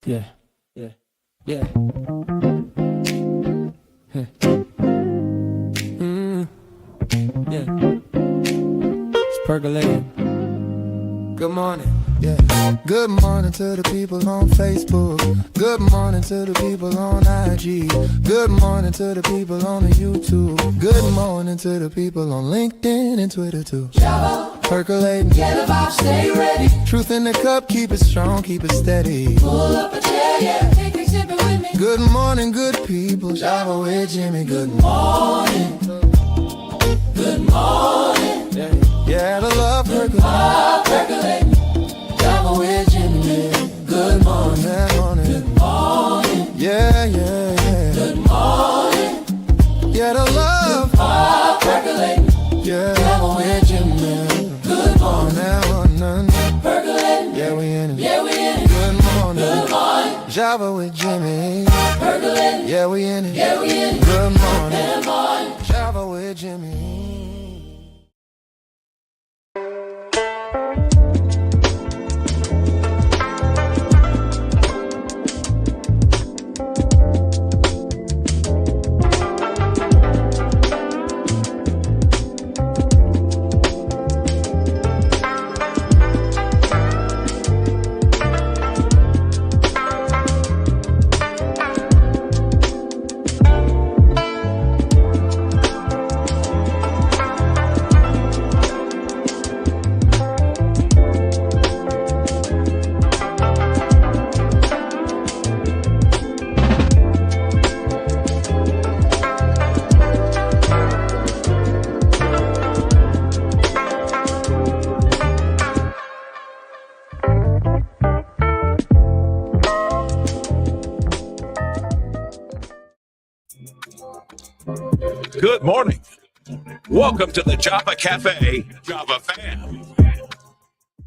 Yeah, yeah, yeah. Huh. Yeah. It's percolating. Good morning. Yeah. Good morning to the people on Facebook. Good morning to the people on IG. Good morning to the people on the YouTube. Good morning to the people on LinkedIn and Twitter too. Java. Percolating. Get a vibe, stay ready. Truth in the cup, keep it strong, keep it steady. Pull up a chair, yeah. Take a sip with me. Good morning, good people. Java with Jimmy. Good morning. Good morning. Yeah, the love percolating. Love percolating. Java with Jimmy. Yeah. Good morning. Good morning. Good morning. Yeah, yeah, yeah. Good morning. Yeah, the love percolating. Yeah, Java with Jimmy. Yeah. Good morning. Percolating. Yeah, we in it. Yeah, we in it. Good morning. Good morning. Java with Jimmy. Percolating. Yeah, we in it. Yeah, we in it. Good morning. Good morning. Java with Jimmy. Good morning. Welcome to the Java Cafe, Java fam.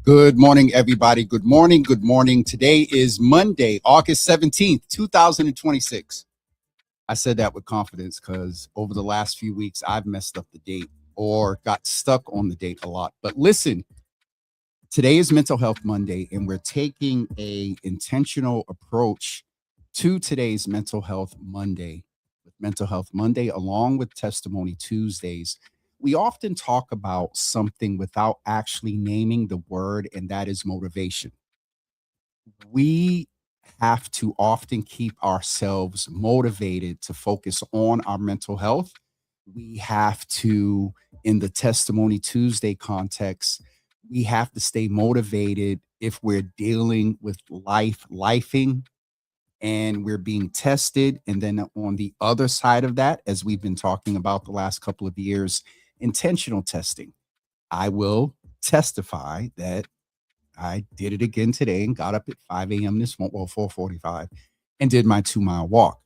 Good morning, everybody. Good morning. Good morning. Today is Monday, August 17th, 2026. I said that with confidence because over the last few weeks, I've messed up the date or got stuck on the date a lot. But listen, today is Mental Health Monday, and we're taking an intentional approach to today's Mental Health Monday. With Mental Health Monday, along with Testimony Tuesdays, we often talk about something without actually naming the word, and that is motivation. We have to often keep ourselves motivated to focus on our mental health. We have to, in the Testimony Tuesday context, we have to stay motivated if we're dealing with lifing, and we're being tested. And then on the other side of that, as we've been talking about the last couple of years, intentional testing. I will testify that I did it again today and got up at 5 a.m. this morning, well, 4:45, and did my 2-mile walk.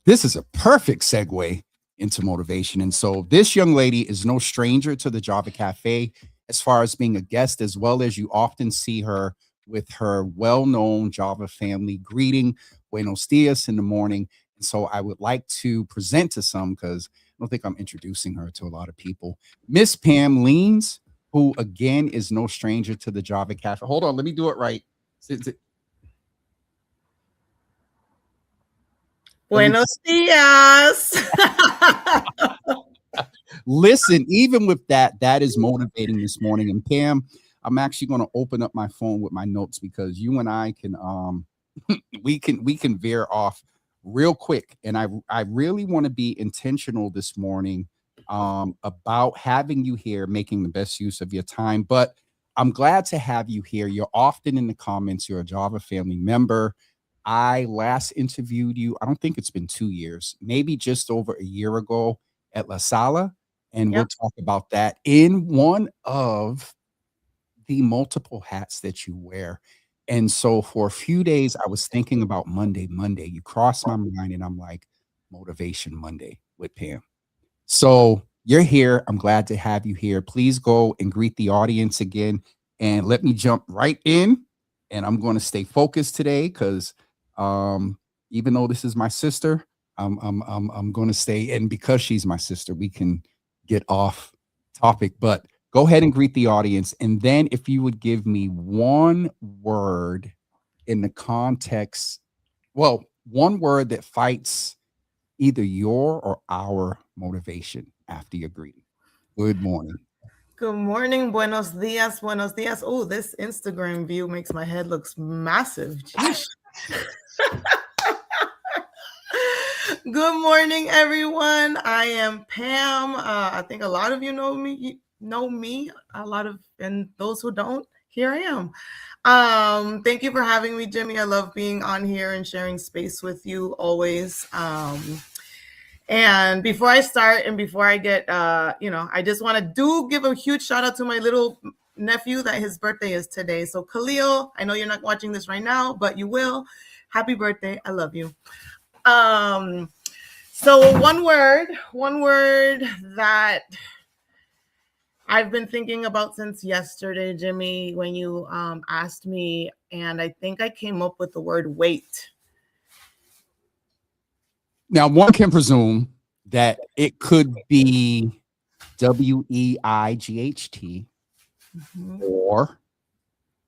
This is a perfect segue into motivation. And so this young lady is no stranger to the Java Cafe as far as being a guest, as well as you often see her with her well-known Java family greeting Buenos Dias in the morning. And so I would like to present to some, because I don't think I'm introducing her to a lot of people, Miss Pam Leins, who again is no stranger to the Java Cafe. Hold on, let me do it right. Buenos dias. Listen, even with that, that is motivating this morning. And Pam, I'm actually going to open up my phone with my notes because you and I can we can veer off real quick. And I really want to be intentional this morning about having you here, making the best use of your time. But I'm glad to have you here. You're often in the comments. You're a Java family member. I last interviewed you, I don't think it's been 2 years, maybe just over a year ago at La Sala. And we'll talk about that in one of the multiple hats that you wear. And so for a few days, I was thinking about Monday. You crossed my mind, and I'm like, Motivation Monday with Pam. So you're here. I'm glad to have you here. Please go and greet the audience again. And let me jump right in. And I'm going to stay focused today because even though this is my sister, I'm going to stay. And because she's my sister, we can get off topic. But go ahead and greet the audience. And then if you would give me one word in the context, well, one word that fights either your or our motivation after your greeting. Good morning. Good morning. Buenos dias. Buenos dias. Oh, this Instagram view makes my head looks massive. Jeez. Good morning, everyone. I am Pam. I think a lot of you know me. A lot of, and those who don't, here I am. Thank you for having me, Jimmy. I love being on here and sharing space with you always. And before I start and before I get, I just want to give a huge shout out to my little nephew that his birthday is today. So Khalil, I know you're not watching this right now, but you will. Happy birthday. I love you. So one word that I've been thinking about since yesterday, Jimmy, when you asked me, and I think I came up with the word wait. Now, one can presume that it could be WEIGHT, or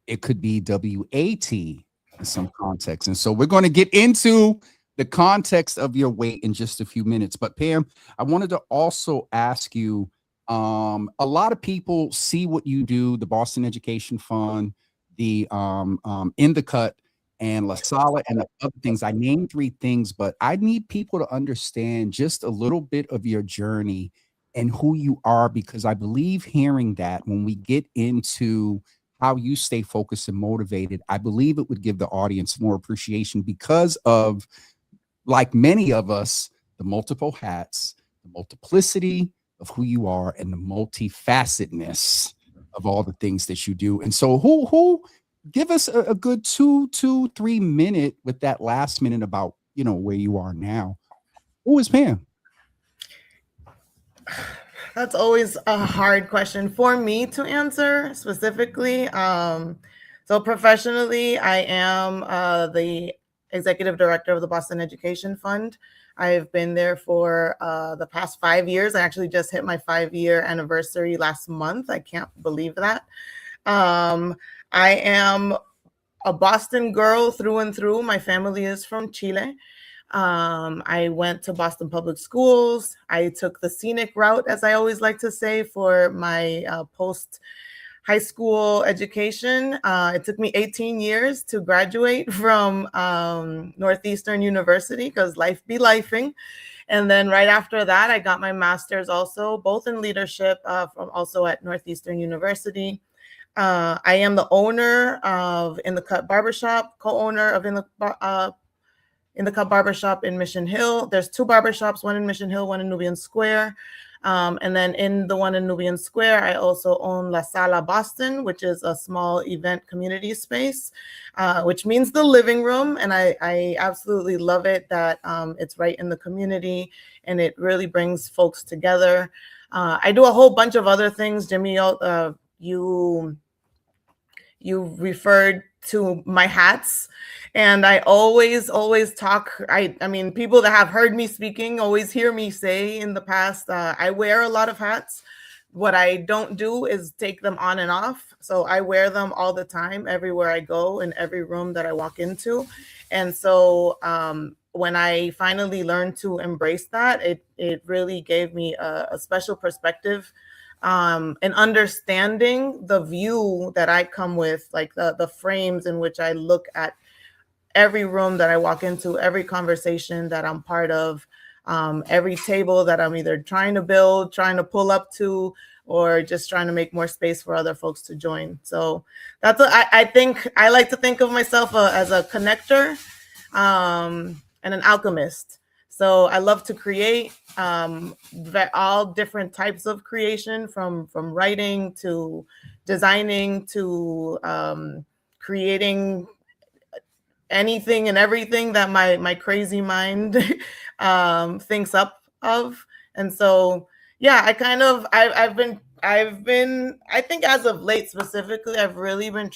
it could be WAT in some context. And so we're going to get into the context of your weight in just a few minutes. But Pam, I wanted to also ask you, a lot of people see what you do, the Boston Education Fund, the In the Cut, and La Sala, and the other things. I named 3 things, but I need people to understand just a little bit of your journey and who you are, because I believe hearing that when we get into how you stay focused and motivated, I believe it would give the audience more appreciation because of, like many of us, the multiple hats, the multiplicity of who you are, and the multifacetedness of all the things that you do. And so who give us a good 2-3 minute with that last minute about, where you are now. Who is Pam? That's always a hard question for me to answer specifically. So professionally, I am the executive director of the Boston Education Fund. I've been there for the past 5 years. I actually just hit my 5-year anniversary last month. I can't believe that. I am a Boston girl through and through. My family is from Chile. I went to Boston Public Schools. I took the scenic route, as I always like to say, for my post-high school education. It took me 18 years to graduate from Northeastern University because life be lifing. And then right after that, I got my master's also, both in leadership, from also at Northeastern University. I am the owner of In the Cut Barbershop, co-owner of In the Cut Barbershop in Mission Hill. There's 2 barbershops, one in Mission Hill, one in Nubian Square. And then in the one in Nubian Square, I also own La Sala Boston, which is a small event community space, which means the living room. And I absolutely love it that it's right in the community and it really brings folks together. I do a whole bunch of other things. Jimmy, you referred to my hats, and I always talk. I mean, people that have heard me speaking always hear me say in the past, I wear a lot of hats. What I don't do is take them on and off. So I wear them all the time, everywhere I go, in every room that I walk into. And so when I finally learned to embrace that, it really gave me a special perspective, and understanding the view that I come with, like the frames in which I look at every room that I walk into, every conversation that I'm part of, every table that I'm either trying to build, trying to pull up to, or just trying to make more space for other folks to join. So that's I think I like to think of myself as a connector and an alchemist. So I love to create all different types of creation, from writing to designing to creating anything and everything that my crazy mind thinks up of. And so, yeah, I've been, I think as of late specifically, I've really been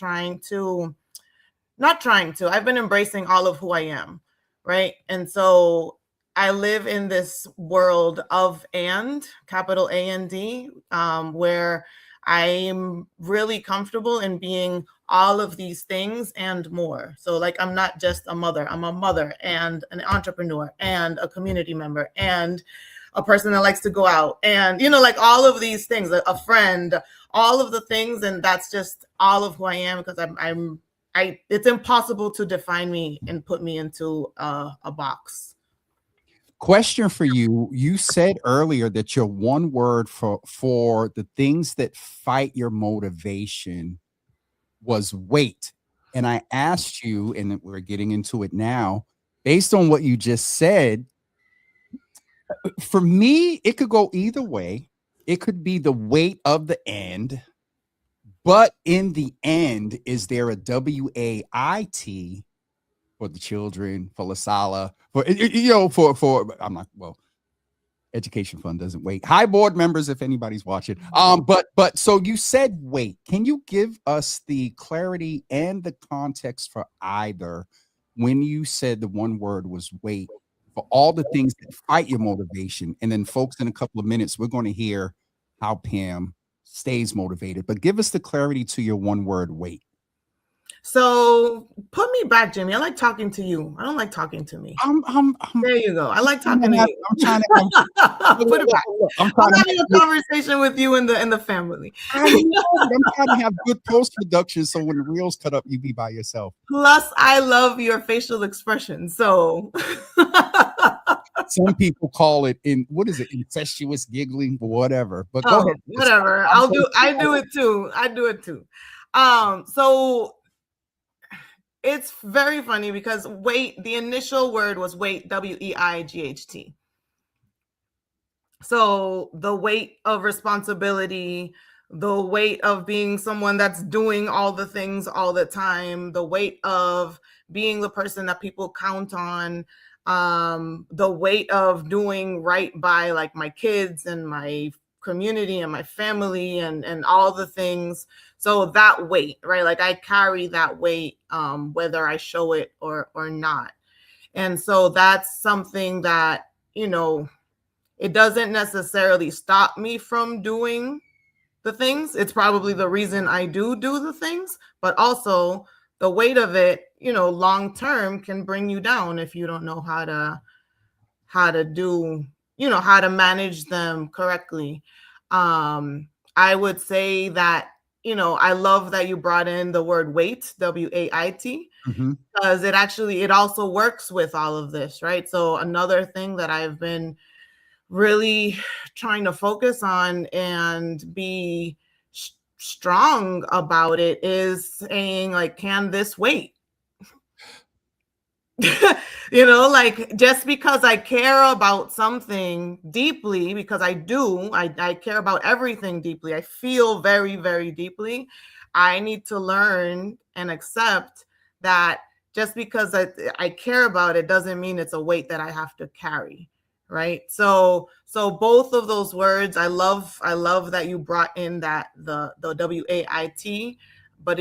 I've been embracing all of who I am. Right. And so I live in this world of capital A and D, where I'm really comfortable in being all of these things and more. So like, I'm not just a mother, I'm a mother and an entrepreneur and a community member and a person that likes to go out, and like all of these things, a friend, all of the things. And that's just all of who I am, because it's impossible to define me and put me into a box. Question for you. You said earlier that your one word for the things that fight your motivation was wait. And I asked you, and we're getting into it now, based on what you just said, for me, it could go either way. It could be the weight of the end, but in the end, is there a WAIT for the children, for La Sala, for I'm not, well, Education Fund doesn't wait. Hi, board members, if anybody's watching. But so you said wait. Can you give us the clarity and the context for either when you said the one word was wait, for all the things that fight your motivation? And then, folks, in a couple of minutes, we're going to hear how Pam stays motivated. But give us the clarity to your one word wait. So put me back, Jimmy. I like talking to you. I don't like talking to me. There you go. I like talking to you. I'm trying to put it back. I'm having a conversation with you in the family. I'm trying to have good post production, so when the reels cut up, you be by yourself. Plus, I love your facial expression. So some people call it incestuous giggling, whatever. But go ahead. Whatever. I do it too. So it's very funny because wait, the initial word was wait, WEIGHT. So the weight of responsibility, the weight of being someone that's doing all the things all the time, the weight of being the person that people count on, the weight of doing right by like my kids and my community and my family and all the things. So that weight, right? Like I carry that weight, whether I show it or not. And so that's something that, it doesn't necessarily stop me from doing the things. It's probably the reason I do the things, but also the weight of it, long term can bring you down if you don't know how to do, how to manage them correctly. I would say that, I love that you brought in the word wait, WAIT, because it also works with all of this, right? So another thing that I've been really trying to focus on and be strong about it is saying like, can this wait? Like just because I care about something deeply, because I do, I care about everything deeply. I feel very, very deeply. I need to learn and accept that just because I care about it doesn't mean it's a weight that I have to carry. Right. So both of those words, I love that you brought in that the WAIT, but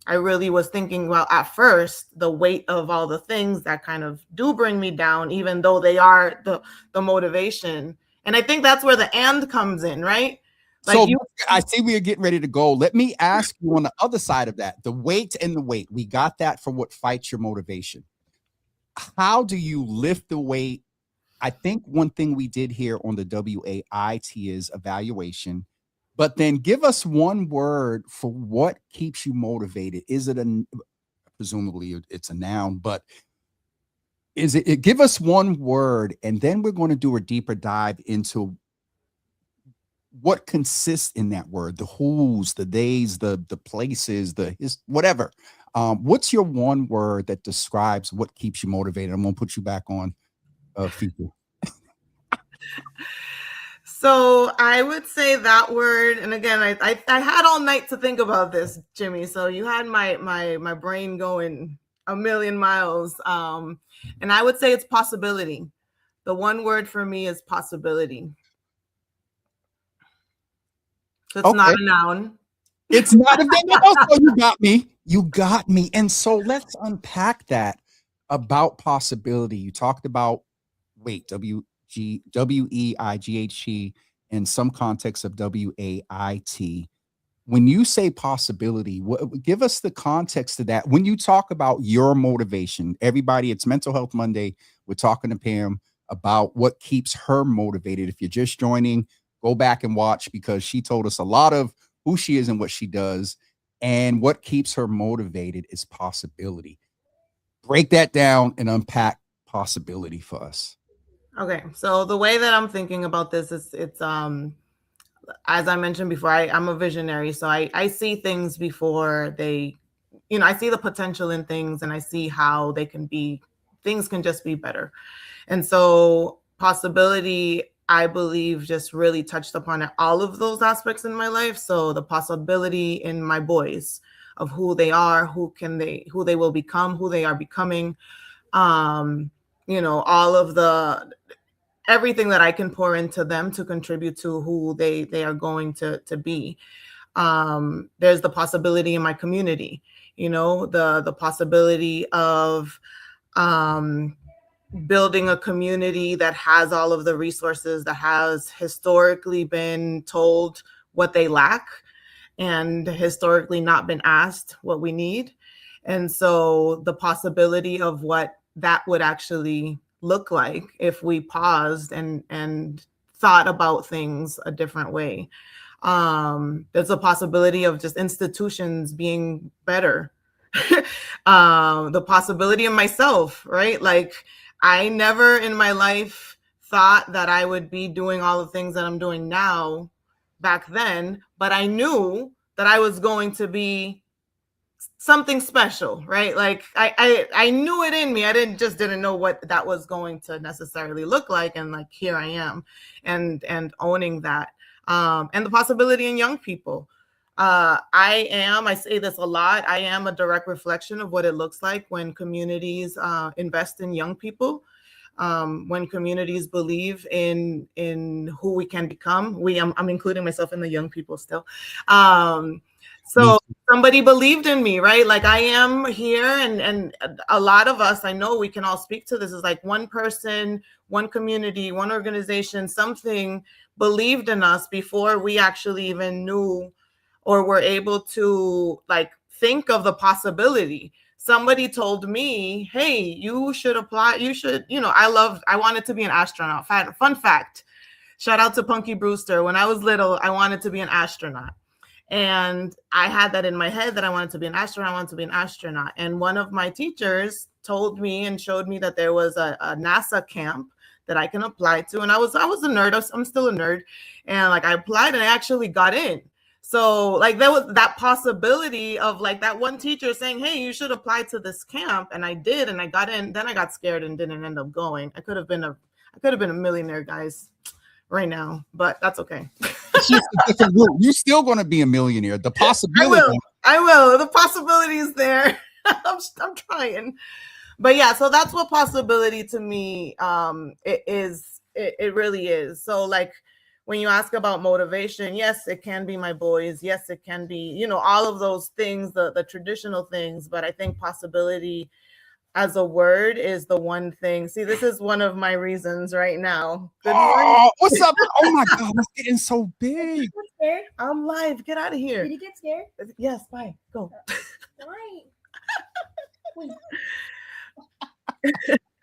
I really was thinking, well, at first, the weight of all the things that kind of do bring me down, even though they are the motivation. And I think that's where the and comes in, right? Like I see we are getting ready to go. Let me ask you on the other side of that, the weight and the weight. We got that for what fights your motivation. How do you lift the weight? I think one thing we did here on the WAIT is evaluation. But then give us one word for what keeps you motivated. Is it presumably it's a noun, but give us one word, and then we're going to do a deeper dive into what consists in that word, the who's, the days, the places, whatever. What's your one word that describes what keeps you motivated? I'm going to put you back on feature. So I would say that word, and again, I had all night to think about this, Jimmy. So you had my brain going a million miles, and I would say it's possibility. The one word for me is possibility. So it's not a noun. It's not a noun. Also, you got me. And so let's unpack that about possibility. You talked about WEIGHT in some context of WAIT. when you say possibility, give us the context of that. When you talk about your motivation, everybody, it's Mental Health Monday. We're talking to Pam about what keeps her motivated. If you're just joining, go back and watch, because she told us a lot of who she is and what she does, and what keeps her motivated is possibility. Break that down and unpack possibility for us. Okay, so the way that I'm thinking about this is it's as I mentioned before, I'm a visionary, so I see things before they, I see the potential in things, and I see how things can just be better. And so possibility, I believe, just really touched upon all of those aspects in my life. So the possibility in my boys of who they are, who they will become, who they are becoming, all of everything that I can pour into them to contribute to who they are going to be. There's the possibility in my community, the possibility of building a community that has all of the resources, that has historically been told what they lack and historically not been asked what we need. And so the possibility of what that would actually look like if we paused and thought about things a different way. There's a possibility of just institutions being better. The possibility of myself, right? Like, I never in my life thought that I would be doing all the things that I'm doing now back then, but I knew that I was going to be something special, right? Like I knew it in me. I didn't know what that was going to necessarily look like. And like, here I am and owning that. And the possibility in young people. I say this a lot, I am a direct reflection of what it looks like when communities invest in young people. When communities believe in who we can become. I'm including myself in the young people still. So somebody believed in me, right? Like, I am here, and a lot of us, I know we can all speak to this, is like one person, one community, one organization, something believed in us before we actually even knew or were able to like think of the possibility. Somebody told me, hey, you should apply. You should, I wanted to be an astronaut. Fun fact, shout out to Punky Brewster. When I was little, I wanted to be an astronaut. And I had that in my head that I wanted to be an astronaut. And one of my teachers told me and showed me that there was a NASA camp that I can apply to. And I was a nerd. I'm still a nerd. And like, I applied and I actually got in. So like, there was that possibility of like that one teacher saying, hey, you should apply to this camp. And I did, and I got in. Then I got scared and didn't end up going. I could have been a millionaire, guys, right now, but that's okay. It's just a different route. You're still going to be a millionaire. The possibility. I will. The possibility is there. I'm trying. But yeah, so that's what possibility to me it is. It really is. So like, when you ask about motivation, yes, it can be my boys. Yes, it can be, all of those things, the traditional things. But I think possibility as a word is the one thing. See, this is one of my reasons right now. Good morning. What's up? Oh my God, it's getting so big. I'm live. Get out of here. Did you get scared? Yes, bye. Go. Why?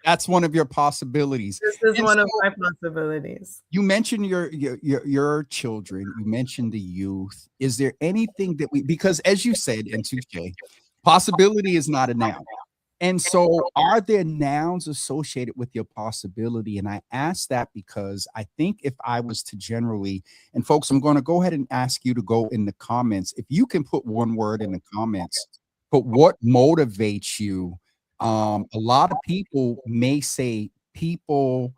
That's one of your possibilities. This is one of my possibilities. You mentioned your children. You mentioned the youth. Is there anything that because as you said, and touche, possibility is not a noun. And so are there nouns associated with your possibility? And I ask that because I think if I was to generally, and folks, I'm going to go ahead and ask you to go in the comments. If you can put one word in the comments, but what motivates you? A lot of people may say people,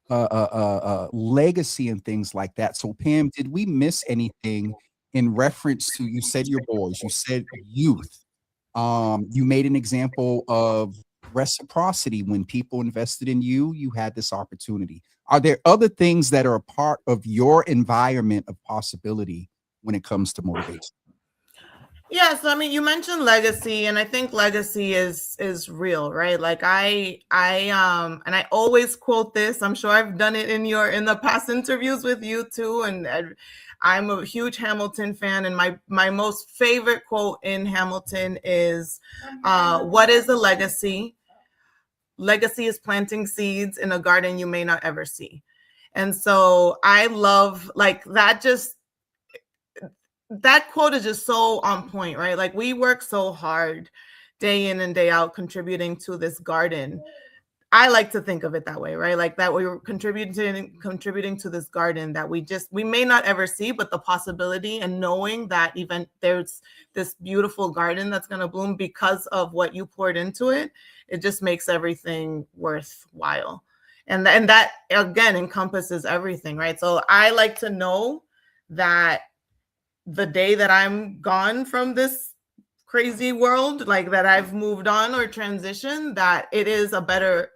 legacy and things like that. So Pam, did we miss anything in reference to, you said your boys, you said youth. You made an example of reciprocity. When people invested in you, you had this opportunity. Are there other things that are a part of your environment of possibility when it comes to motivation? Yeah, so I mean, you mentioned legacy, and I think legacy is real, right? Like and I always quote this. I'm sure I've done it in the past interviews with you too, and I'm a huge Hamilton fan, and my most favorite quote in Hamilton is, "What is a legacy? Legacy is planting seeds in a garden you may not ever see." And so I love like that. Just that quote is just so on point, right? Like we work so hard day in and day out contributing to this garden. I like to think of it that way, right? Like that we were contributing to this garden that we may not ever see, but the possibility and knowing that even there's this beautiful garden that's going to bloom because of what you poured into it, it just makes everything worthwhile. And that again encompasses everything, right? So I like to know that the day that I'm gone from this crazy world, like that I've moved on or transitioned, that it is a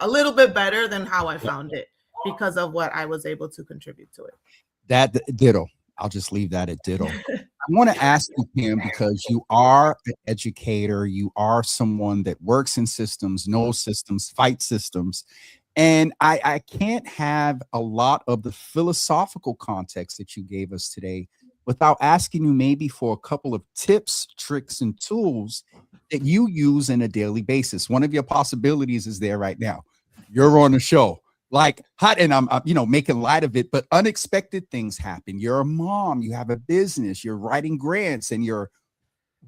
little bit better than how I found it because of what I was able to contribute to it. That ditto. I'll just leave that at ditto. I want to ask you, Pam, because you are an educator, you are someone that works in systems, knows systems, fights systems. And I can't have a lot of the philosophical context that you gave us today without asking you maybe for a couple of tips, tricks, and tools that you use on a daily basis. One of your possibilities is there right now. You're on the show. Like hot, and I'm making light of it, but unexpected things happen. You're a mom, you have a business, you're writing grants, and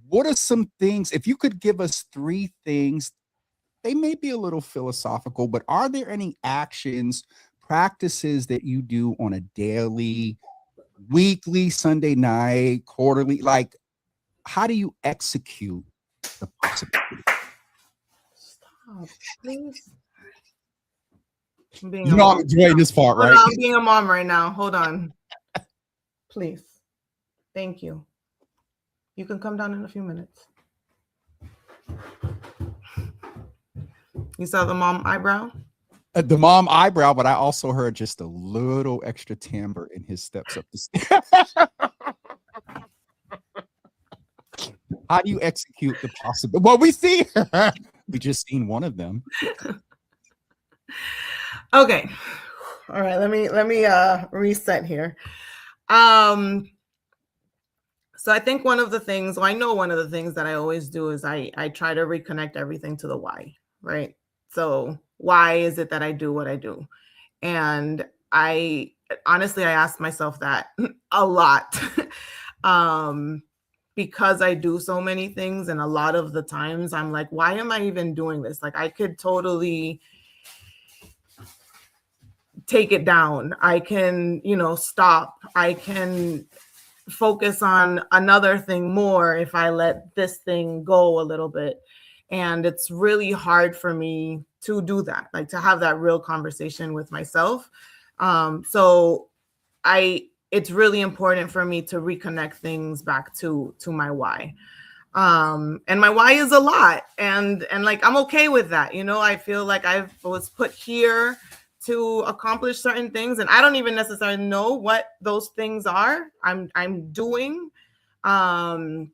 what are some things, if you could give us 3 things, they may be a little philosophical, but are there any actions, practices that you do on a daily, weekly, Sunday night, quarterly? Like, how do you execute the possibility? Stop, please. I'm enjoying this part, right? I'm being a mom right now. Hold on. Please. Thank you. You can come down in a few minutes. You saw the mom eyebrow? The mom eyebrow, but I also heard just a little extra timbre in his steps up the stairs. How do you execute the possible? Well, we see. We just seen one of them. Okay. All right. Let me reset here. So I think one of the things that I always do is I try to reconnect everything to the why, right? So why is it that I do what I do? And I honestly ask myself that a lot. Because I do so many things, and a lot of the times I'm like, why am I even doing this? Like I could totally take it down. I can, stop. I can focus on another thing more if I let this thing go a little bit. And it's really hard for me to do that, like to have that real conversation with myself. So it's really important for me to reconnect things back to my why. And my why is a lot. And like, I'm okay with that. I feel like I was put here to accomplish certain things, and I don't even necessarily know what those things are. I'm doing, and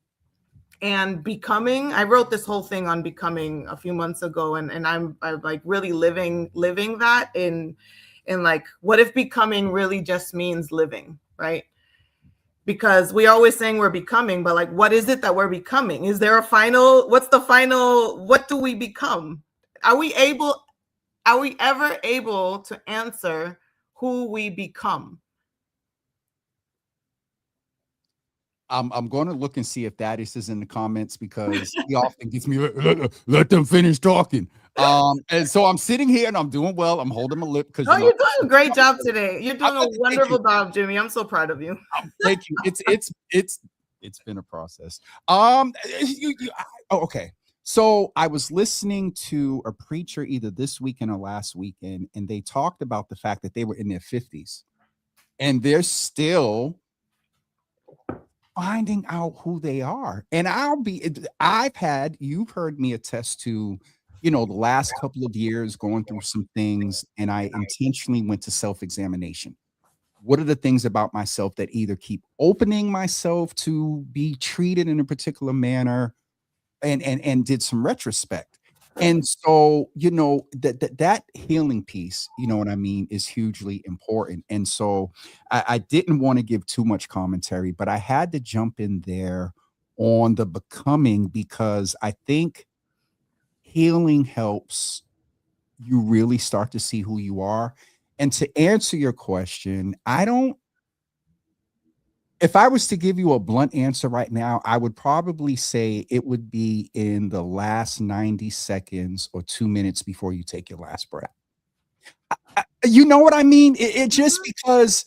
becoming. I wrote this whole thing on becoming a few months ago, and I'm like really living that in like, what if becoming really just means living, right? Because we're always saying we're becoming, but like, what is it that we're becoming? Is there what do we become? Are we ever able to answer who we become? I'm going to look and see if Thaddeus is in the comments, because he often gets me, let them finish talking. And so I'm sitting here and I'm doing well. I'm holding my lip because you're doing a great job today. You're doing a wonderful job, Jimmy. I'm so proud of you. Thank you. It's been a process. Okay. So I was listening to a preacher either this weekend or last weekend, and they talked about the fact that they were in their 50s and they're still finding out who they are. And you've heard me attest to, the last couple of years going through some things, and I intentionally went to self-examination. what are the things about myself that either keep opening myself to be treated in a particular manner, and did some retrospect. And so, that healing piece, you know what I mean, is hugely important. And so I didn't want to give too much commentary, but I had to jump in there on the becoming, because I think healing helps you really start to see who you are. And to answer your question, I don't if I was to give you a blunt answer right now, I would probably say it would be in the last 90 seconds or 2 minutes before you take your last breath. You know what I mean? It just because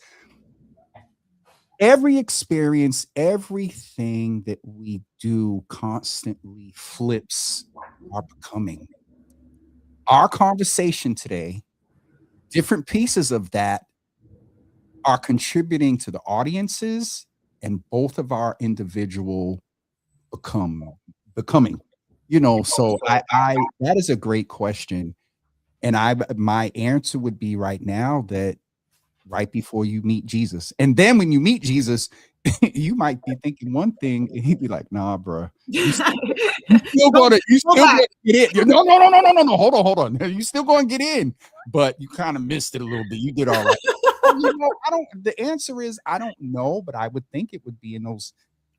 every experience, everything that we do constantly flips our becoming. Our conversation today, different pieces of that are contributing to the audiences and both of our individual becoming. So I that is a great question. And my answer would be right now that right before you meet Jesus. And then when you meet Jesus, you might be thinking one thing and he'd be like, nah, bro. You still gonna get in. No, no, no, no, no, no, no. Hold on. You still gonna get in, but you kind of missed it a little bit. You did all right. The answer is I don't know, but I would think it would be in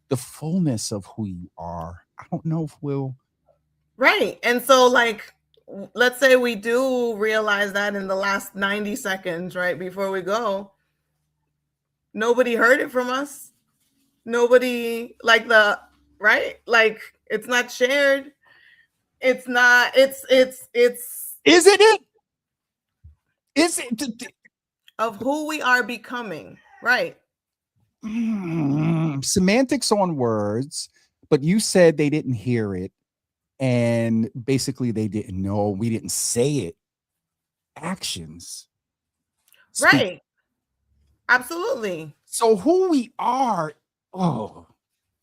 the fullness of who you are. I don't know if we'll. Right. And so, like, let's say we do realize that in the last 90 seconds, right, before we go, nobody heard it from us. Nobody, like, it's not shared. It's not, it's, Is it? Is it? Of who we are becoming, right? Semantics on words, but you said they didn't hear it. And basically, they didn't know. We didn't say it. Actions. Right. Absolutely. So who we are. Oh,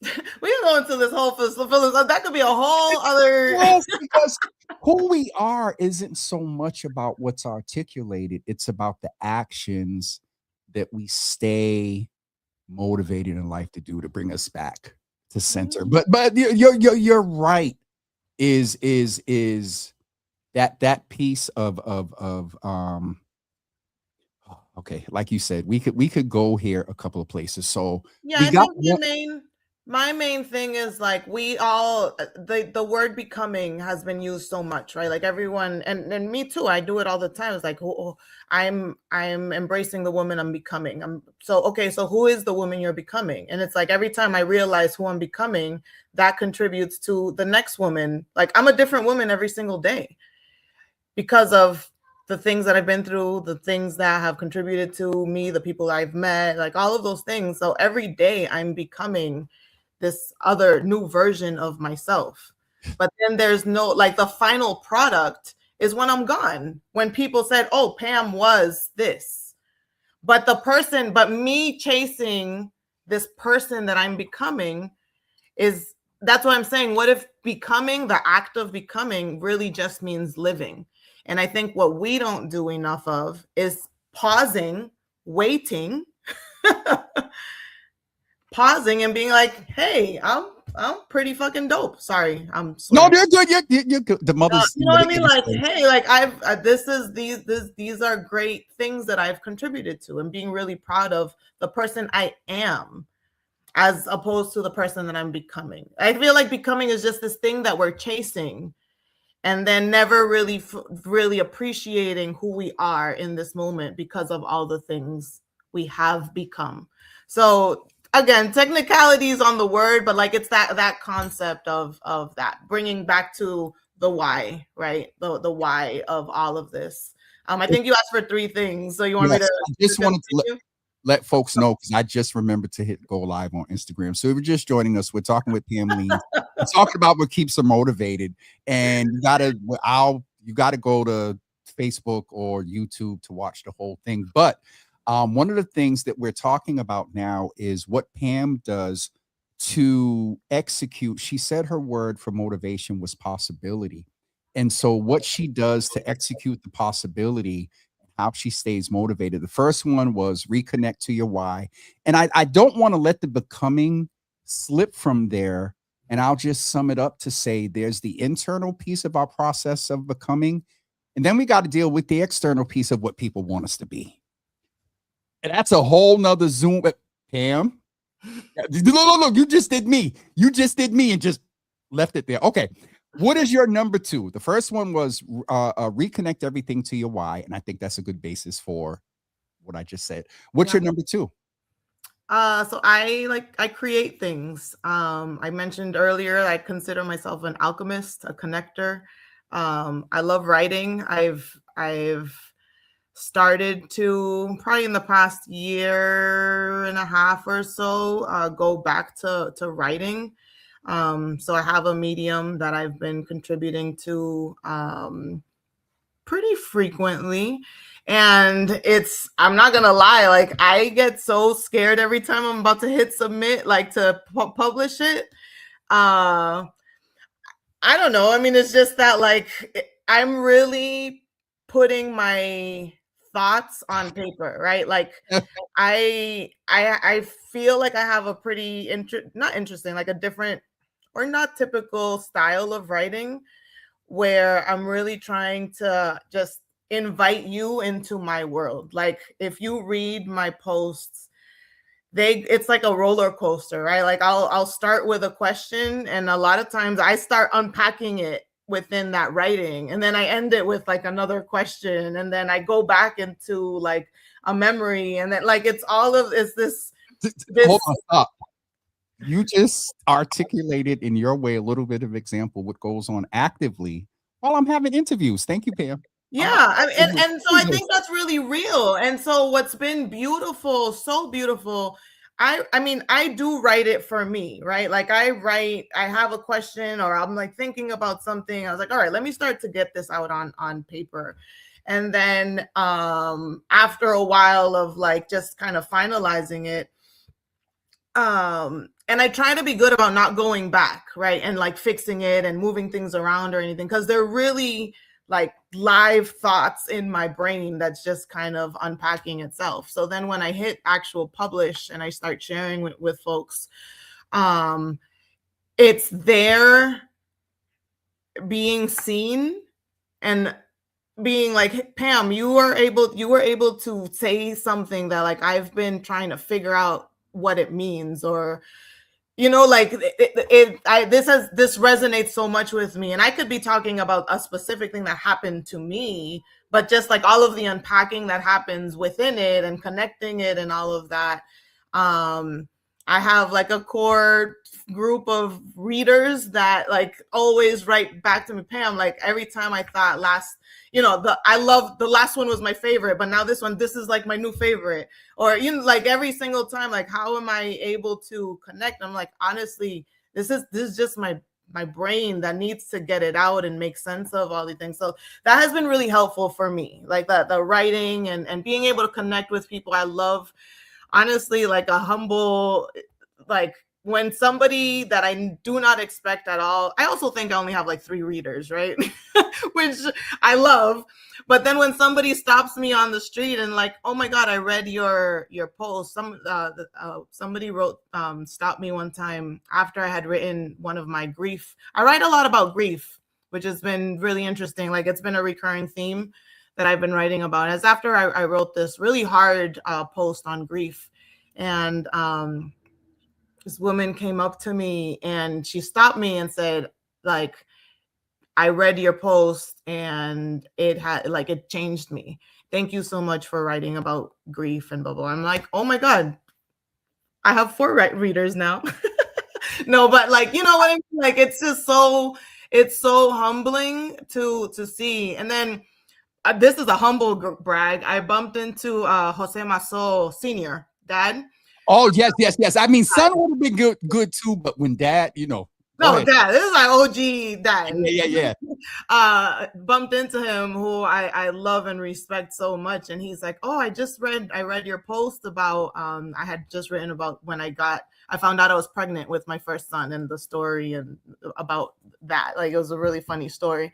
we can go into this whole that could be a whole other. Yes, because who we are isn't so much about what's articulated. It's about the actions that we stay motivated in life to do to bring us back to center. But you're right. Is that piece of okay, like you said, we could go here a couple of places. So yeah, I think my main thing is, like, we all the word becoming has been used so much, right? Like, everyone, and me too, I do it all the time. It's like, I'm embracing the woman I'm becoming. So who is the woman you're becoming? And it's like every time I realize who I'm becoming, that contributes to the next woman. Like, I'm a different woman every single day because of the things that I've been through, the things that have contributed to me, the people I've met, like all of those things. So every day I'm becoming this other new version of myself. But then there's no, like, the final product is when I'm gone. When people said, oh, Pam was this. But me chasing this person that I'm becoming that's what I'm saying. What if becoming, the act of becoming, really just means living? And I think what we don't do enough of is pausing, waiting, pausing and being like, hey, I'm pretty fucking dope. Sorry, I'm swearing. No, you're good. The mother's, you know what I mean? Like, hey, like, these are great things that I've contributed to, and being really proud of the person I am, as opposed to the person that I'm becoming. I feel like becoming is just this thing that we're chasing, and then never really appreciating who we are in this moment because of all the things we have become. So again, technicalities on the word, but like, it's that concept of that, bringing back to the why, right? The why of all of this. I think you asked for 3 things. So you want me to? I just wanted to let folks know, because I just remembered to hit go live on Instagram. So if you're just joining us, we're talking with Pam Leins. We're talking about what keeps her motivated, and you gotta go to Facebook or YouTube to watch the whole thing. But one of the things that we're talking about now is what Pam does to execute. She said her word for motivation was possibility. And so what she does to execute the possibility, how she stays motivated. The first one was reconnect to your why. And I don't want to let the becoming slip from there. And I'll just sum it up to say there's the internal piece of our process of becoming. And then we got to deal with the external piece of what people want us to be. And that's a whole nother Zoom. Pam, no, you just did me. You just did me and just left it there. Okay. What is your number two? The first one was reconnect everything to your why. And I think that's a good basis for what I just said. What's your number two? So I create things. I mentioned earlier, I consider myself an alchemist, a connector. I love writing. I've started to probably in the past year and a half or so go back to writing. So I have a medium that I've been contributing to pretty frequently. And I'm not going to lie, like I get so scared every time I'm about to hit submit, like to publish it. I don't know. I mean, it's just that like I'm really putting my thoughts on paper, right? Like I feel like I have a pretty not interesting, like a different or not typical style of writing where I'm really trying to just invite you into my world. Like if you read my posts, it's like a roller coaster, right? Like I'll start with a question, and a lot of times I start unpacking it within that writing, and then I end it with like another question, and then I go back into like a memory, and then like it's this Hold on, stop. You just articulated in your way a little bit of example what goes on actively while I'm having interviews. Thank you, Pam. Yeah, and so I think that's really real. And so what's been beautiful, so beautiful, I mean, I do write it for me, right? Like I have a question or I'm like thinking about something. I was like, all right, let me start to get this out on paper. And then after a while of like just kind of finalizing it, and I try to be good about not going back, right? And like fixing it and moving things around or anything, because they're really like live thoughts in my brain that's just kind of unpacking itself. So then when I hit actual publish and I start sharing with folks, it's there being seen and being like, Pam, you were able to say something that like I've been trying to figure out what it means, or like this resonates so much with me. And I could be talking about a specific thing that happened to me, but just like all of the unpacking that happens within it and connecting it and all of that. I have like a core group of readers that like always write back to me, Pam, like every time I thought I love the last one was my favorite, but now this is like my new favorite. Or like every single time, like how am I able to connect? I'm like, honestly, this is just my brain that needs to get it out and make sense of all these things. So that has been really helpful for me, like the writing and being able to connect with people. I love, honestly, like a humble, like when somebody that I do not expect at all. I also think I only have like 3 readers, right? Which I love. But then when somebody stops me on the street and like, oh my God, I read your post. Somebody wrote, stopped me one time after I had written one of my grief. I write a lot about grief, which has been really interesting. Like it's been a recurring theme that I've been writing about. As after I wrote this really hard post on grief, and this woman came up to me and she stopped me and said, like, I read your post and it changed me. Thank you so much for writing about grief and blah, blah. I'm like, oh my God, I have 4 readers now. No, but like, you know what I mean? Like, it's just it's so humbling to see. And then this is a humble brag. I bumped into Jose Maso Sr., Dad. Oh, yes. I mean, son would have been good too, but when Dad, No, Dad. This is my OG Dad. Yeah. Bumped into him, who I love and respect so much, and he's like, "Oh, I read your post about I had just written about when I found out I was pregnant with my first son, and the story and about that. Like, it was a really funny story."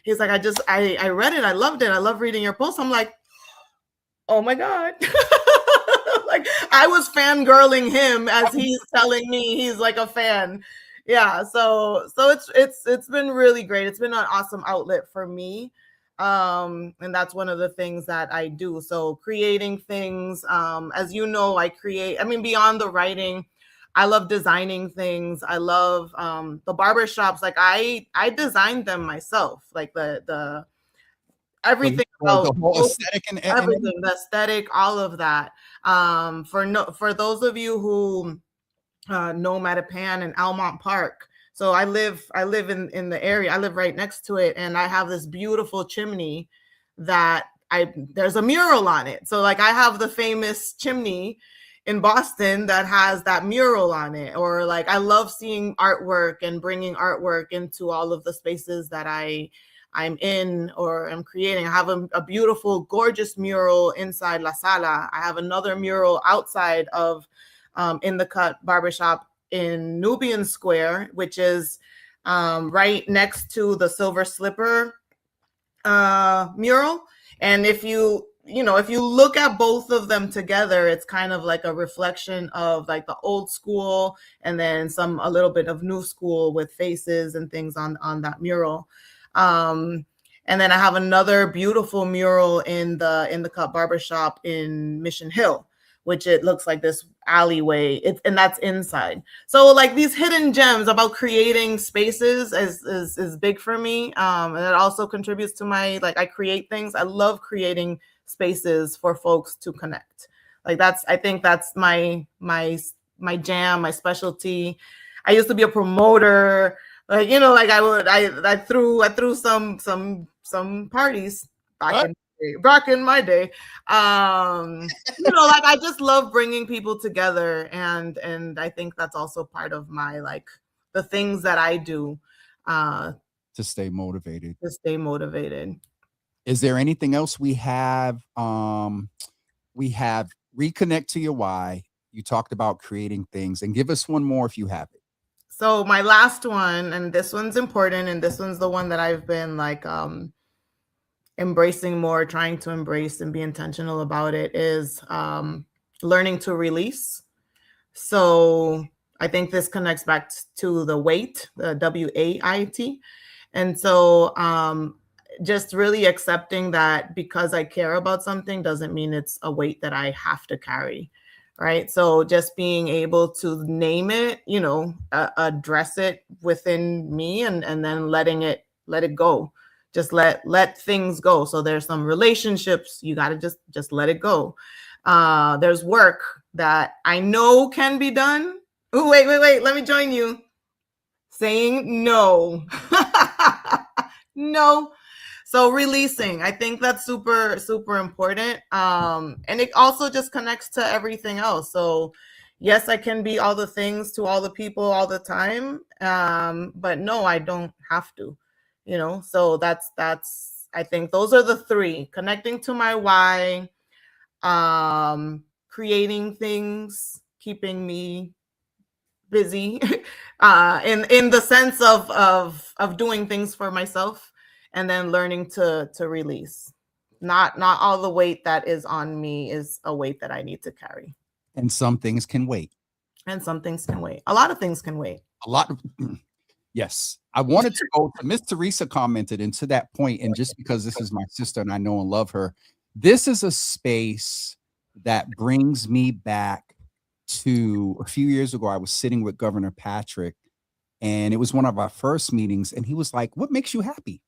He's like, I read it, I loved it, I love reading your post. I'm like, Oh my God. Like I was fangirling him as he's telling me he's like a fan. Yeah, so it's been really great. It's been an awesome outlet for me. And that's one of the things that I do. So creating things, as you know, I mean, beyond the writing, I love designing things. I love the barbershops. Like I designed them myself. Like the everything The about whole aesthetic and everything, the aesthetic, all of that. For those of you who know Mattapan and Almont Park, so I live in the area. I live right next to it, and I have this beautiful chimney that there's a mural on it. So like I have the famous chimney in Boston that has that mural on it. Or like I love seeing artwork and bringing artwork into all of the spaces that I'm in or I'm creating. I have a beautiful, gorgeous mural inside La Sala. I have another mural outside of In the Cut Barbershop in Nubian Square, which is right next to the Silver Slipper mural. And if you look at both of them together, it's kind of like a reflection of like the old school and then a little bit of new school with faces and things on that mural. And then I have another beautiful mural in the Cut Barbershop in Mission Hill, which it looks like this alleyway. And that's inside. So like these hidden gems about creating spaces is big for me. And it also contributes to my, like, I create things. I love creating spaces for folks to connect. Like I think that's my jam, my specialty. I used to be a promoter. Like, like I threw some parties back in my day. Like I just love bringing people together, and I think that's also part of my, like, the things that I do to stay motivated. Is there anything else we have? We have reconnect to your why. You talked about creating things, and give us one more if you have it. So my last one, and this one's important, and this one's the one that I've been like embracing more, trying to embrace and be intentional about it, is learning to release. So I think this connects back to the WAIT, the WAIT. And so just really accepting that because I care about something doesn't mean it's a weight that I have to carry. Right. So just being able to name it, address it within me, and then let it go. Just let things go. So there's some relationships you got to just let it go. There's work that I know can be done. Oh, wait. Let me join you. Saying no. No. So releasing, I think that's super, super important. And it also just connects to everything else. So yes, I can be all the things to all the people all the time. But no, I don't have to, so that's, I think those are the three: connecting to my why, creating things, keeping me busy, in the sense of doing things for myself, and then learning to release. Not all the weight that is on me is a weight that I need to carry. And some things can wait. A lot of things can wait. Yes. I wanted to go to Miss Teresa commented, and to that point, and just because this is my sister and I know and love her, this is a space that brings me back to a few years ago. I was sitting with Governor Patrick, and it was one of our first meetings, and he was like, "What makes you happy?"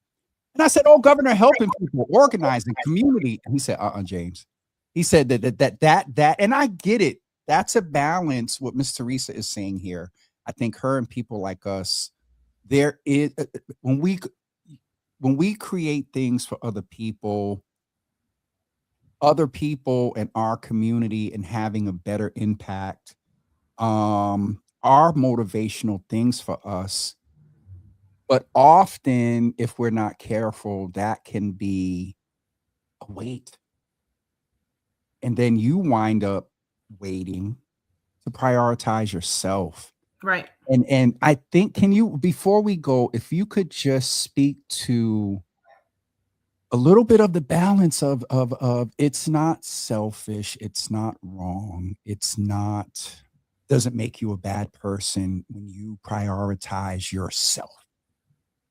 And I said, "Oh, Governor, helping people, organizing community." And he said, James. He said that, and I get it. That's a balance. What Miss Teresa is saying here. I think her and people like us, there is, when we create things for other people in our community and having a better impact, are motivational things for us. But often, if we're not careful, that can be a weight. And then you wind up waiting to prioritize yourself. Right. And I think, can you, before we go, if you could just speak to a little bit of the balance of it's not selfish, it's not wrong, it's not doesn't make you a bad person when you prioritize yourself.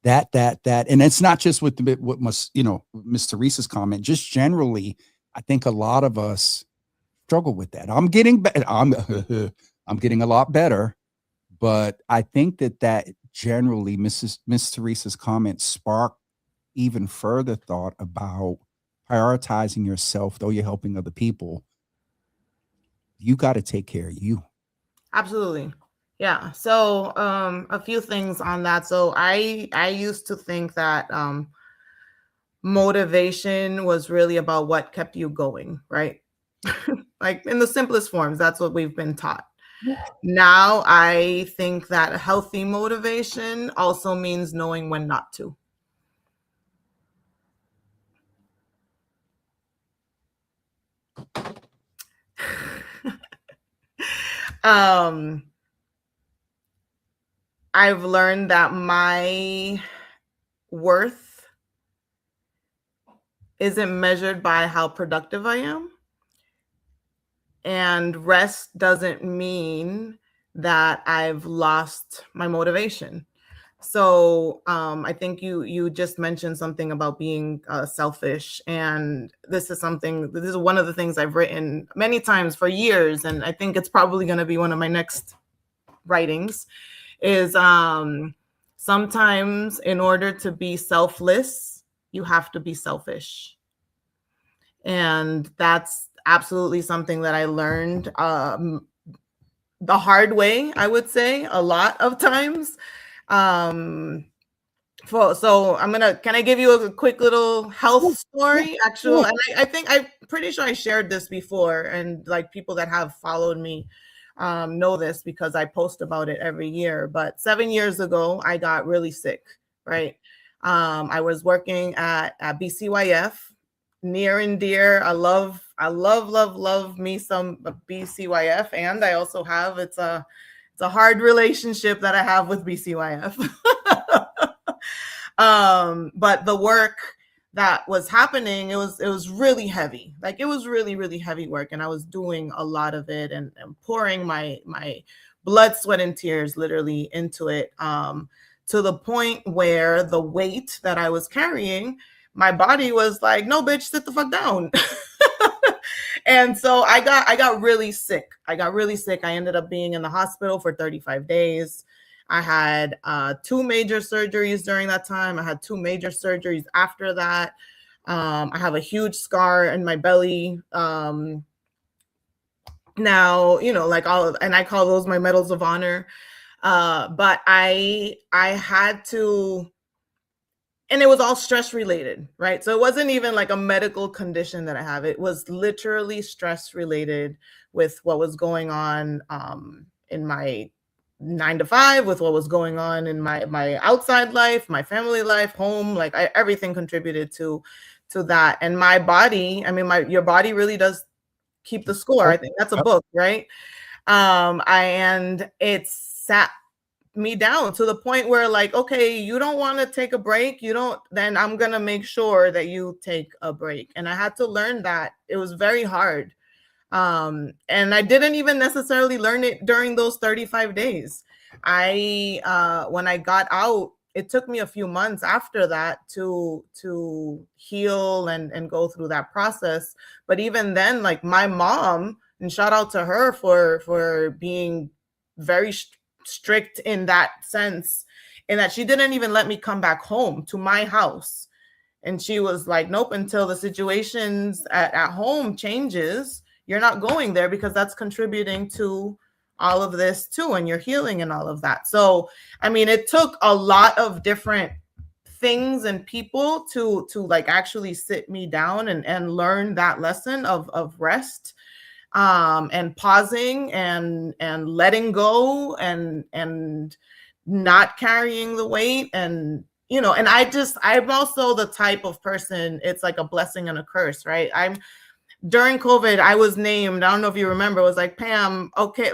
That, and it's not just with the what must Miss Teresa's comment. Just generally, I think a lot of us struggle with that. I'm getting better. I'm getting a lot better, but I think that generally, Miss Teresa's comment sparked even further thought about prioritizing yourself. Though you're helping other people, you got to take care of you. Absolutely. Yeah. So a few things on that. So I used to think that motivation was really about what kept you going, right? Like in the simplest forms, that's what we've been taught. Now I think that healthy motivation also means knowing when not to. I've learned that my worth isn't measured by how productive I am. And rest doesn't mean that I've lost my motivation. So I think you just mentioned something about being selfish, and this is one of the things I've written many times for years, and I think it's probably going to be one of my next writings. Is sometimes in order to be selfless, you have to be selfish, and that's absolutely something that I learned the hard way. I would say a lot of times. So can I give you a quick little health story? Actual, and I think I'm pretty sure I shared this before, and like people that have followed me know this because I post about it every year. But 7 years ago, I got really sick, right? I was working at BCYF, near and dear. I love me some BCYF, and I also have it's a hard relationship that I have with BCYF. But the work that was happening, it was really heavy. Like it was really, really heavy work. And I was doing a lot of it and pouring my blood, sweat, and tears literally into it. To the point where the weight that I was carrying, my body was like, no, bitch, sit the fuck down. And so I got really sick. I ended up being in the hospital for 35 days. I had 2 major surgeries during that time. I had 2 major surgeries after that. I have a huge scar in my belly. Now, and I call those my medals of honor. But I had to, and it was all stress related, right? So it wasn't even like a medical condition that I have. It was literally stress related with what was going on in my 9 to 5, with what was going on in my outside life, my family life, home, like everything contributed to that. And my body, I mean, your body really does keep the score. I think that's a book, right? And it sat me down to the point where like, okay, you don't want to take a break, then I'm gonna make sure that you take a break. And I had to learn that. It was very hard. And I didn't even necessarily learn it during those 35 days. When I got out, it took me a few months after that to heal and go through that process. But even then, like my mom, and shout out to her for being very strict in that sense, in that she didn't even let me come back home to my house. And she was like, nope, until the situations at home changes, you're not going there, because that's contributing to all of this too, and you're healing and all of that. So, I mean, it took a lot of different things and people to like actually sit me down and learn that lesson of rest, and pausing and letting go and not carrying the weight. And and I'm also the type of person, it's like a blessing and a curse, right? During COVID, I was named, I don't know if you remember, it was like, Pam, okay,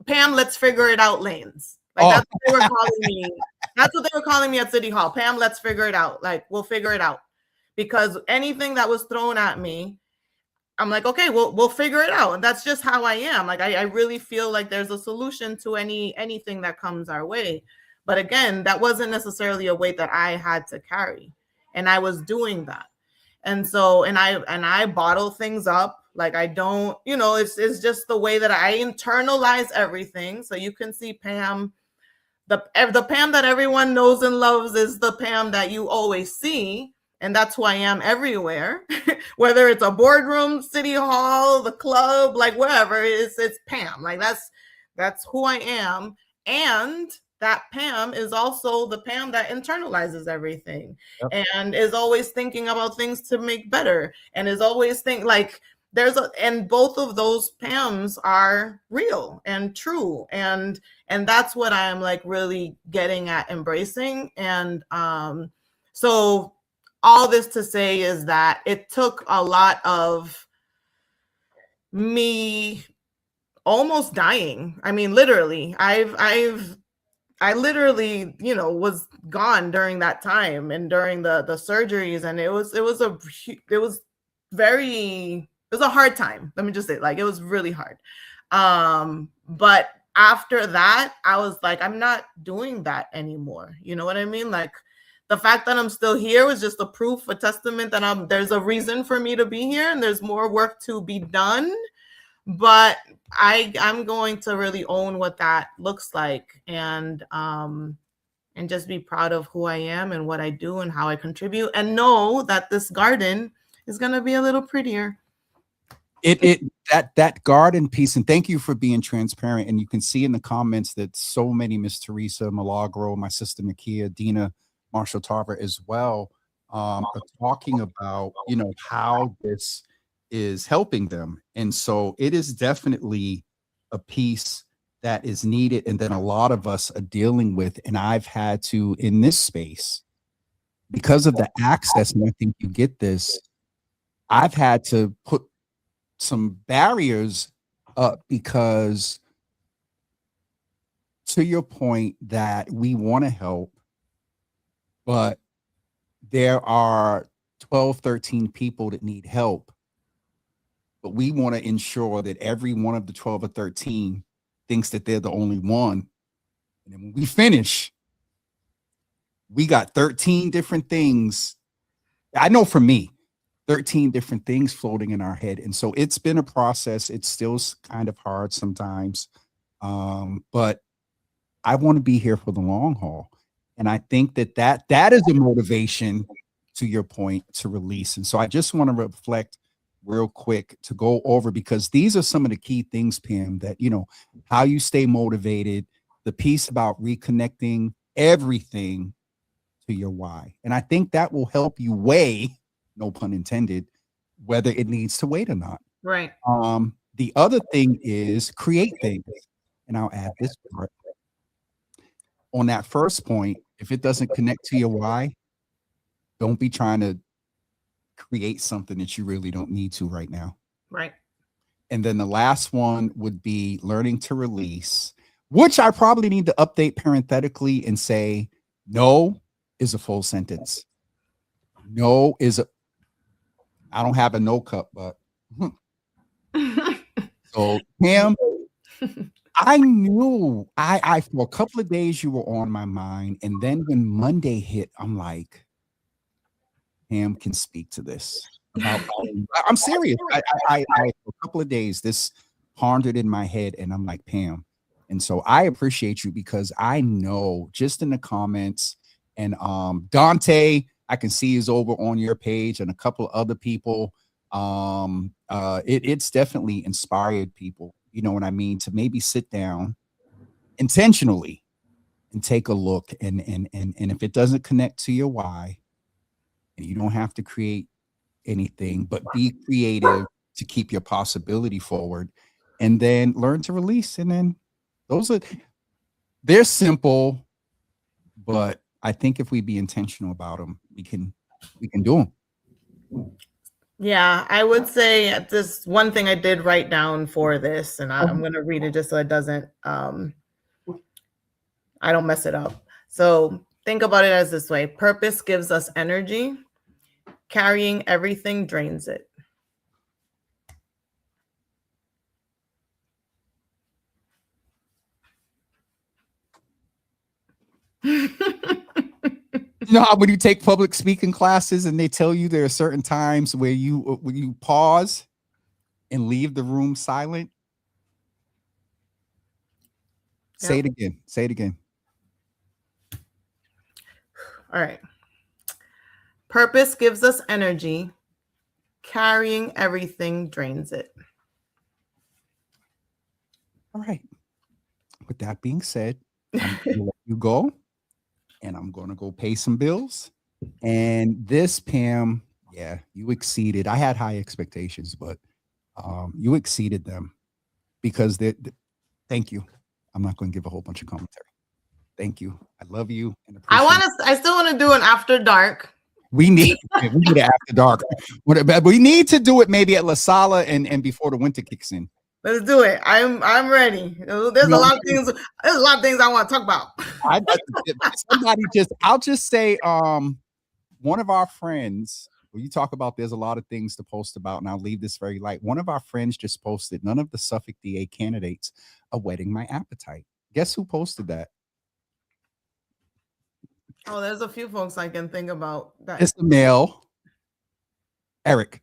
Pam, let's figure it out, Leins. Like that's what they were calling me. That's what they were calling me at City Hall. Pam, let's figure it out. Like, we'll figure it out. because anything that was thrown at me, I'm like, okay, we'll figure it out. And that's just how I am. Like, I really feel like there's a solution to anything that comes our way. But again, that wasn't necessarily a weight that I had to carry. And I was doing that. And so, and I bottle things up. Like, I don't, it's just the way that I internalize everything. So you can see Pam, the Pam that everyone knows and loves is the Pam that you always see. And that's who I am everywhere, whether it's a boardroom, city hall, the club, like wherever it's Pam. Like that's who I am. And that Pam is also the Pam that internalizes everything. Yep. And is always thinking about things to make better, and is always like and both of those Pams are real and true. And that's what I'm like really getting at embracing. And so all this to say is that it took a lot of me almost dying. I mean, literally, I literally, was gone during that time and during the surgeries. And it was a hard time. Let me just say, like, it was really hard. But after that, I was like, I'm not doing that anymore. You know what I mean? Like, the fact that I'm still here was just a proof, a testament that there's a reason for me to be here, and there's more work to be done. But I'm going to really own what that looks like, and just be proud of who I am and what I do and how I contribute, and know that this garden is going to be a little prettier. That garden piece, and thank you for being transparent. And you can see in the comments that so many, Miss Teresa, Milagro, my sister Nakia, Dina, Marshall Tarver as well, are talking about, how this is helping them. And so it is definitely a piece that is needed, and then a lot of us are dealing with. And I've had to, in this space, because of the access, and I think you get this, I've had to put some barriers up, because to your point that we want to help, but there are 12, 13 people that need help. But we want to ensure that every one of the 12 or 13 thinks that they're the only one. And then when we finish, we got 13 different things. I know for me, 13 different things floating in our head. And so it's been a process. It's still kind of hard sometimes. But I want to be here for the long haul. And I think that is a motivation, to your point, to release. And so I just want to reflect real quick to go over, because these are some of the key things, Pam, that, how you stay motivated, the piece about reconnecting everything to your why. And I think that will help you weigh, no pun intended, whether it needs to wait or not. Right. The other thing is create things. And I'll add this part. On that first point, if it doesn't connect to your why, don't be trying to create something that you really don't need to right now. Right. And then the last one would be learning to release, which I probably need to update parenthetically and say, no is a full sentence. No is I don't have a no cup, but so Pam, I knew I for a couple of days you were on my mind. And then when Monday hit, I'm like, Pam can speak to this. I'm serious. I for a couple of days, this pondered in my head, and I'm like, Pam. And so I appreciate you, because I know just in the comments, and Dante, I can see is over on your page, and a couple of other people. It's definitely inspired people, you know what I mean, to maybe sit down intentionally and take a look, and if it doesn't connect to your why, and you don't have to create anything, but be creative to keep your possibility forward, and then learn to release. And then they're simple, but I think if we be intentional about them, we can do them. Yeah, I would say this one thing I did write down for this, and I'm going to read it just so it doesn't, I don't mess it up. So think about it as this way. Purpose gives us energy. Carrying everything drains it. You know how when you take public speaking classes and they tell you there are certain times where you pause and leave the room silent? Say Yep. it again. Say it again. All right. Purpose gives us energy. Carrying everything drains it. All right. With that being said, I'm gonna let you go, and I'm going to go pay some bills. And this, Pam, yeah, you exceeded. I had high expectations, but you exceeded them because thank you. I'm not going to give a whole bunch of commentary. Thank you. I love you and appreciate. I still want to do an after dark. We need it after dark. We need to do it maybe at La Sala and before the winter kicks in. Let's do it. I'm ready. There's a lot of things. There's a lot of things I want to talk about. I'll just say one of our friends, when you talk about there's a lot of things to post about, and I'll leave this very light. One of our friends just posted, none of the Suffolk DA candidates are whetting my appetite. Guess who posted that? Oh, there's a few folks I can think about. It's the male, Eric.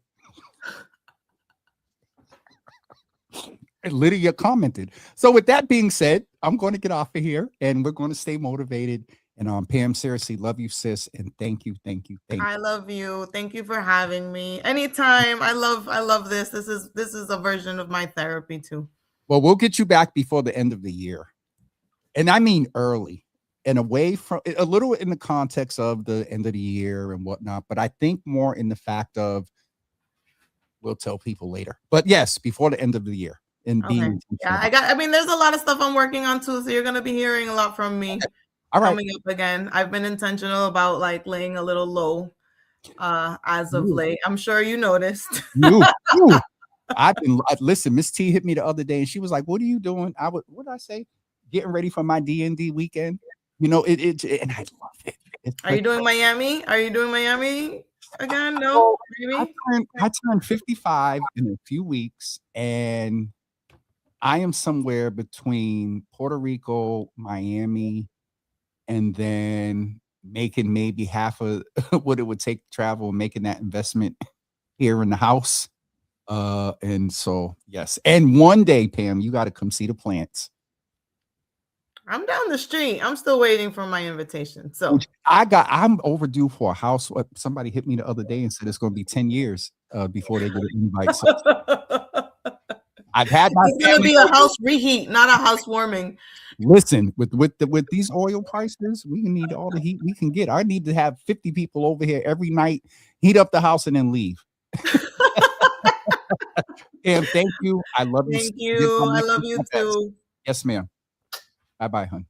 And Lydia commented. So with that being said, I'm going to get off of here and we're going to stay motivated. And Pam, seriously, love you, sis. And thank you. I love you. Thank you for having me. Anytime. I love this. This is a version of my therapy too. Well, we'll get you back before the end of the year. And I mean early and away from a little in the context of the end of the year and whatnot. But I think more in the fact of we'll tell people later. But yes, before the end of the year. And being there's a lot of stuff I'm working on too. So you're gonna be hearing a lot from me. All right. Coming up again. I've been intentional about like laying a little low as of late. I'm sure you noticed. Listen, Miss T hit me the other day and she was like, what are you doing? What did I say? Getting ready for my D&D weekend. You know, and I love it. Are you doing Miami? Are you doing Miami again? No, I turned 55 in a few weeks, and I am somewhere between Puerto Rico, Miami, and then making maybe half of what it would take to travel and making that investment here in the house. And so, yes. And one day, Pam, you got to come see the plants. I'm down the street. I'm still waiting for my invitation. So I'm overdue for a house. Somebody hit me the other day and said it's going to be 10 years before they get an invite. So I've had my. It's going to be a house reheat, not a house warming. Listen, with these oil prices, we need all the heat we can get. I need to have 50 people over here every night, heat up the house, and then leave. And thank you. I love you. Thank you. I love you too. Yes, ma'am. Bye-bye, hun.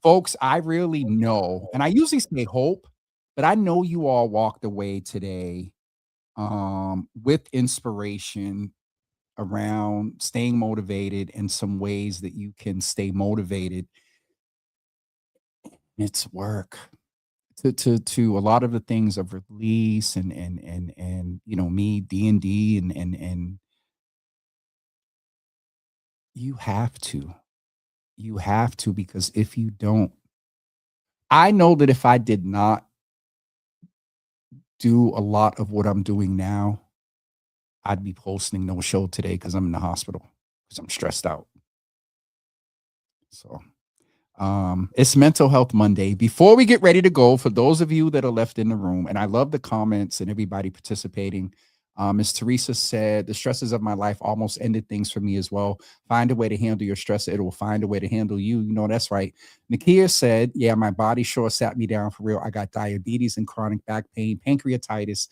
Folks, I really know, and I usually say hope, but I know you all walked away today with inspiration around staying motivated and some ways that you can stay motivated. It's work to a lot of the things of release and you know, me, D&D and you have to, because if you don't, I know that if I did not do a lot of what I'm doing now, I'd be posting no show today because I'm in the hospital because I'm stressed out. So it's Mental Health Monday. Before we get ready to go, for those of you that are left in the room, and I love the comments and everybody participating. Ms. Teresa said, the stresses of my life almost ended things for me as well. Find a way to handle your stress. It will find a way to handle you. You know, that's right. Nakia said, yeah, my body sure sat me down for real. I got diabetes and chronic back pain, pancreatitis.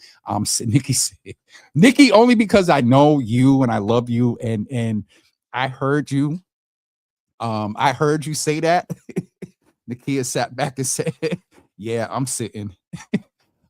Nikki said, Nikki, only because I know you and I love you. And I heard you. I heard you say that. Nakia sat back and said, yeah, I'm sitting.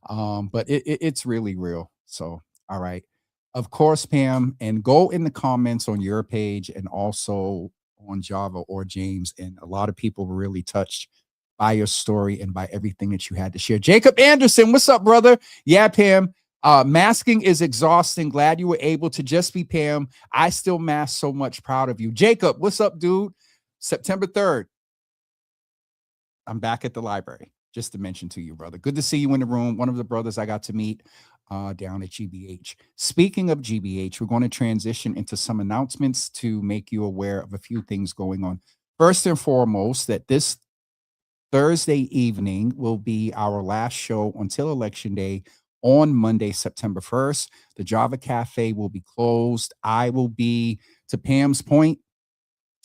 But it's really real. So, all right. Of course, Pam, and go in the comments on your page and also on Java or James. And a lot of people were really touched by your story and by everything that you had to share. Jacob Anderson, what's up, brother? Yeah, Pam, Masking is exhausting. Glad you were able to just be Pam. I still mask so much. Proud of you. Jacob, what's up, dude? September 3rd. I'm back at the library, just to mention to you, brother. Good to see you in the room. One of the brothers I got to meet down at GBH. Speaking of GBH, we're going to transition into some announcements to make you aware of a few things going on. First and foremost, that this Thursday evening will be our last show until Election Day on Monday, September 1st. The Java Cafe will be closed. I will be, to Pam's point,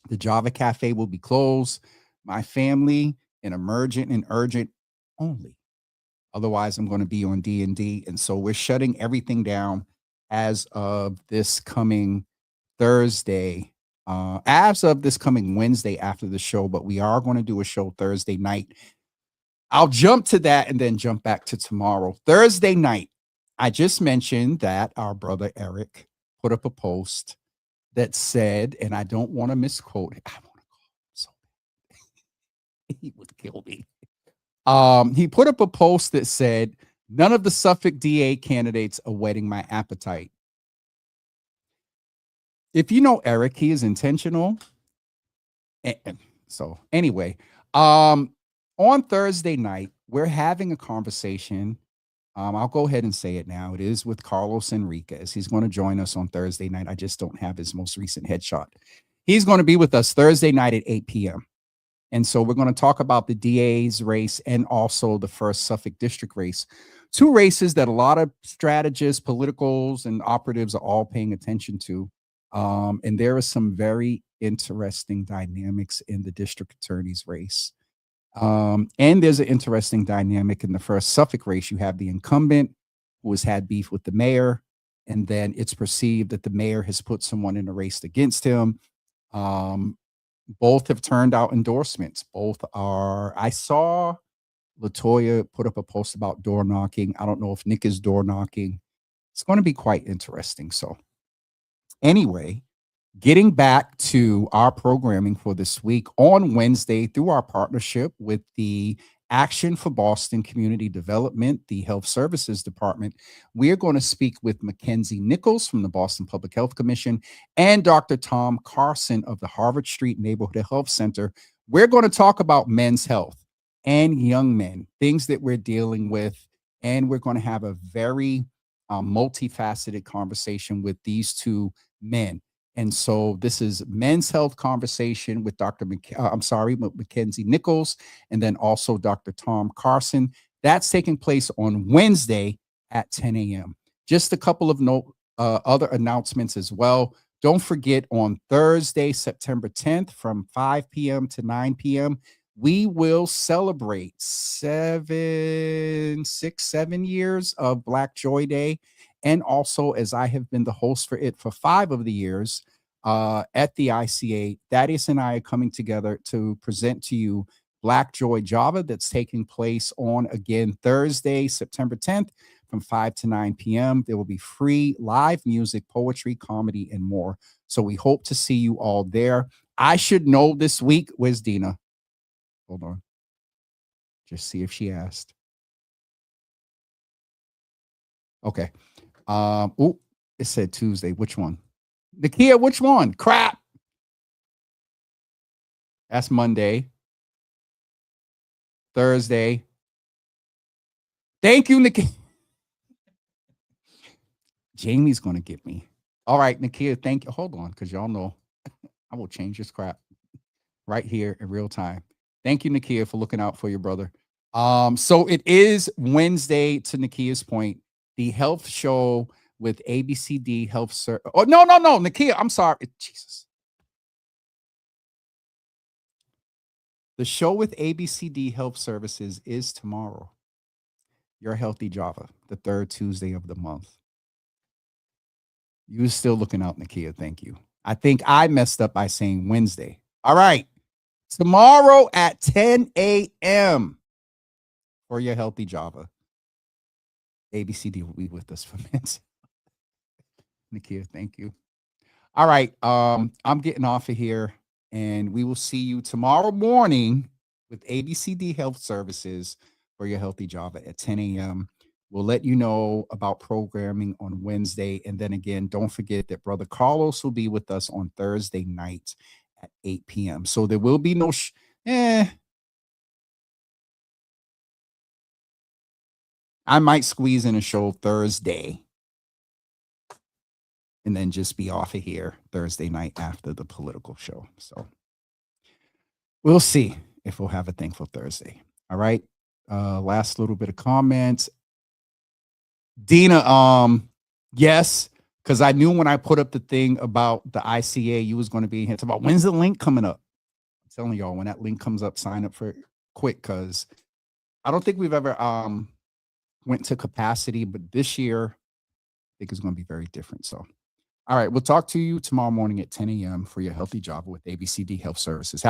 the Java Cafe will be closed. My family, in emergent and urgent only. Otherwise, I'm going to be on D&D. And so we're shutting everything down as of this coming Thursday, as of this coming Wednesday after the show, but we are going to do a show Thursday night. I'll jump to that and then jump back to tomorrow. Thursday night, I just mentioned that our brother Eric put up a post that said, and I don't want to misquote it. I want to call him so bad. He would kill me. He put up a post that said, none of the Suffolk DA candidates are whetting my appetite. If you know Eric, he is intentional. So anyway, on Thursday night, we're having a conversation. I'll go ahead and say it now. It is with Carlos Enriquez. He's going to join us on Thursday night. I just don't have his most recent headshot. He's going to be with us Thursday night at 8 p.m. And so we're going to talk about the DA's race and also the first Suffolk district race. Two races that a lot of strategists, politicals, and operatives are all paying attention to. And there are some very interesting dynamics in the district attorney's race. And there's an interesting dynamic in the first Suffolk race. You have the incumbent who has had beef with the mayor, and then it's perceived that the mayor has put someone in a race against him. Both have turned out endorsements. Both are, I saw Latoya put up a post about door knocking. I don't know if Nick is door knocking. It's going to be quite interesting. So anyway, getting back to our programming for this week, on Wednesday, through our partnership with the Action for Boston Community Development, the Health Services Department, we are going to speak with Mackenzie Nichols from the Boston Public Health Commission and Dr. Tom Carson of the Harvard Street Neighborhood Health Center. We're going to talk about men's health and young men, things that we're dealing with, and we're going to have a very multifaceted conversation with these two men. And so this is men's health conversation with Mackenzie Nichols, and then also Dr. Tom Carson. That's taking place on Wednesday at 10 a.m. Just a couple of other announcements as well. Don't forget, on Thursday, September 10th, from 5 p.m. to 9 p.m., we will celebrate 7 years of Black Joy Day. And also, as I have been the host for it for 5 of the years at the ICA, Thaddeus and I are coming together to present to you Black Joy Java that's taking place on, again, Thursday, September 10th from 5 to 9 p.m. There will be free live music, poetry, comedy, and more. So we hope to see you all there. I should know this week. Where's Dina? Hold on. Just see if she asked. Okay. It said Tuesday. Which one? Nakia, which one? Crap. That's Monday. Thursday. Thank you, Nakia. Jamie's going to get me. All right, Nakia, thank you. Hold on, because y'all know I will change this crap right here in real time. Thank you, Nakia, for looking out for your brother. So it is Wednesday, to Nakia's point, the health show with ABCD Health Service. Oh, no, Nakia, I'm sorry. Jesus. The show with ABCD Health Services is tomorrow. Your Healthy Java, the 3rd Tuesday of the month. You're still looking out, Nakia. Thank you. I think I messed up by saying Wednesday. All right. Tomorrow at 10 a.m. for Your Healthy Java. ABCD will be with us for minutes. Nakia, thank you. All right. I'm getting off of here, and we will see you tomorrow morning with ABCD Health Services for Your Healthy Java at 10 a.m. We'll let you know about programming on Wednesday. And then again, don't forget that Brother Carlos will be with us on Thursday night at 8 p.m. So there will be no I might squeeze in a show Thursday and then just be off of here Thursday night after the political show. So we'll see if we'll have a thing for Thursday. All right. Last little bit of comments. Dina, yes, because I knew when I put up the thing about the ICA, you was going to be here. It's about when's the link coming up? I'm telling y'all, when that link comes up, sign up for it quick, because I don't think we've ever went to capacity, but this year I think it's going to be very different. So, all right, we'll talk to you tomorrow morning at 10 a.m. for your healthy job with ABCD Health Services.